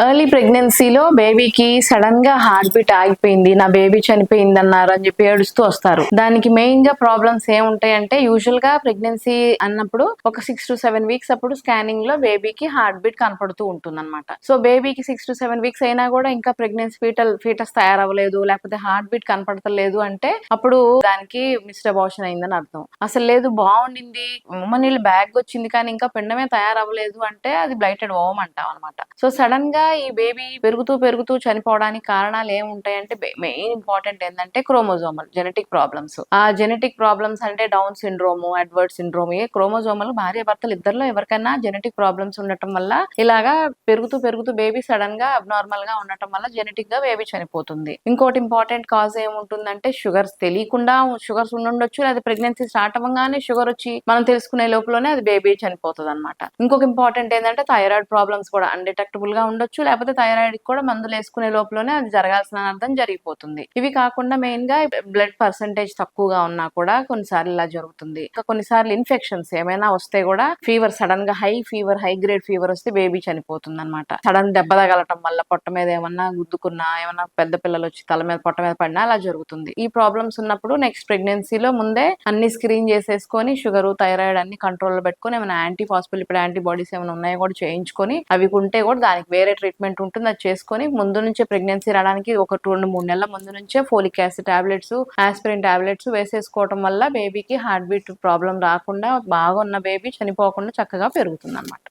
Early ప్రెగ్నెన్సీలో బేబీకి sudden గా హార్ట్ బీట్ ఆగిపోయింది, నా బేబీ చనిపోయింది అన్నారు అని చెప్పి ఏడుస్తూ వస్తారు. దానికి మెయిన్ గా ప్రాబ్లమ్స్ ఏముంటాయంటే, యూజువల్ గా ప్రెగ్నెన్సీ అన్నప్పుడు ఒక 6 to 7 వీక్స్ అప్పుడు స్కానింగ్ లో బేబీకి హార్ట్ బీట్ కనపడుతూ ఉంటుంది అనమాట. సో బేబీకి 6 to 7 వీక్స్ అయినా కూడా ఇంకా ప్రెగ్నెన్సీ ఫీటస్ తయారవ్వలేదు, లేకపోతే హార్ట్ బీట్ కనపడతలేదు అంటే అప్పుడు దానికి మిస్డ్ అబార్షన్ అయిందని అర్థం. అసలు లేదు, బాగుండింది, ఉమ్మ నీళ్ళు బ్యాగ్ వచ్చింది కానీ ఇంకా పిండమే తయారవ్వలేదు అంటే అది బ్లైటెడ్ ఓవం అంటాం అనమాట. సో సడన్ గా ఈ బేబీ పెరుగుతూ పెరుగుతూ చనిపోవడానికి కారణాలు ఏముంటాయంటే, మెయిన్ ఇంపార్టెంట్ ఏంటంటే క్రోమోజోమల్ జెనెటిక్ ప్రాబ్లమ్స్. ఆ జెనెటిక్ ప్రాబ్లమ్స్ అంటే డౌన్ సిండ్రోమ్, ఎడ్వర్డ్ సిండ్రోమ్, ఏ క్రోమోజోమల్ భార్య భర్తలు ఇద్దరిలో ఎవరికైనా జెనెటిక్ ప్రాబ్లమ్స్ ఉండటం వల్ల ఇలాగా పెరుగుతూ పెరుగుతూ బేబీ సడన్ గా అబ్నార్మల్ గా ఉండటం వల్ల జెనెటిక్ గా బేబీ చనిపోతుంది. ఇంకోటి ఇంపార్టెంట్ కాజ్ ఏముంటుందంటే, షుగర్స్ తెలియకుండా షుగర్స్ ఉండుండొచ్చు, లేదా ప్రెగ్నెన్సీ స్టార్ట్ అవ్వగానే షుగర్ వచ్చి మనం తెలుసుకునే లోపలనే అది బేబీ చనిపోతుంది అనమాట. ఇంకొక ఇంపార్టెంట్ ఏంటంటే థైరాయిడ్ ప్రాబ్లమ్స్ కూడా అన్డిటెక్టబుల్ గా ఉండొచ్చు, లేకపోతే థైరాయిడ్ కూడా మందులు వేసుకునే లోపలనే అది జరగాల్సిన అర్థం జరిగిపోతుంది. ఇవి కాకుండా మెయిన్ గా బ్లడ్ పర్సంటేజ్ తక్కువగా ఉన్నా కూడా కొన్నిసార్లు ఇలా జరుగుతుంది. ఇంకా కొన్నిసార్లు ఇన్ఫెక్షన్స్ ఏమైనా వస్తే కూడా ఫీవర్, సడన్ గా high fever, high grade fever వస్తే బేబీ చనిపోతుంది అనమాట. సడన్ దెబ్బ తగలటం వల్ల, పొట్ట మీద ఏమన్నా గుద్దుకున్నా, ఏమన్నా పెద్ద పిల్లలు వచ్చి తల మీద పొట్ట మీద పడినా అలా జరుగుతుంది. ఈ ప్రాబ్లమ్స్ ఉన్నప్పుడు నెక్స్ట్ ప్రెగ్నెన్సీలో ముందే అన్ని స్క్రీన్ చేసేసుకొని షుగర్, థైరాయిడ్ అన్ని కంట్రోల్ లో పెట్టుకొని, ఏమైనా యాంటీ ఫాస్ఫోలిపిడ్ యాంటీబాడీస్ ఏమైనా ఉన్నాయో కూడా చేయించుకొని, అవి ఉంటే కూడా దానికి వేరే ట్రీట్మెంట్ ఉంటుంది, అది చేసుకొని ముందు నుంచే ప్రెగ్నెన్సీ రావడానికి ఒక 2-3 నెలల ముందు నుంచే folic acid tablets, aspirin tablets వేసేసుకోవడం వల్ల బేబీకి హార్ట్ బీట్ ప్రాబ్లం రాకుండా, బాగా ఉన్న బేబీ చనిపోకుండా చక్కగా పెరుగుతుంది అనమాట.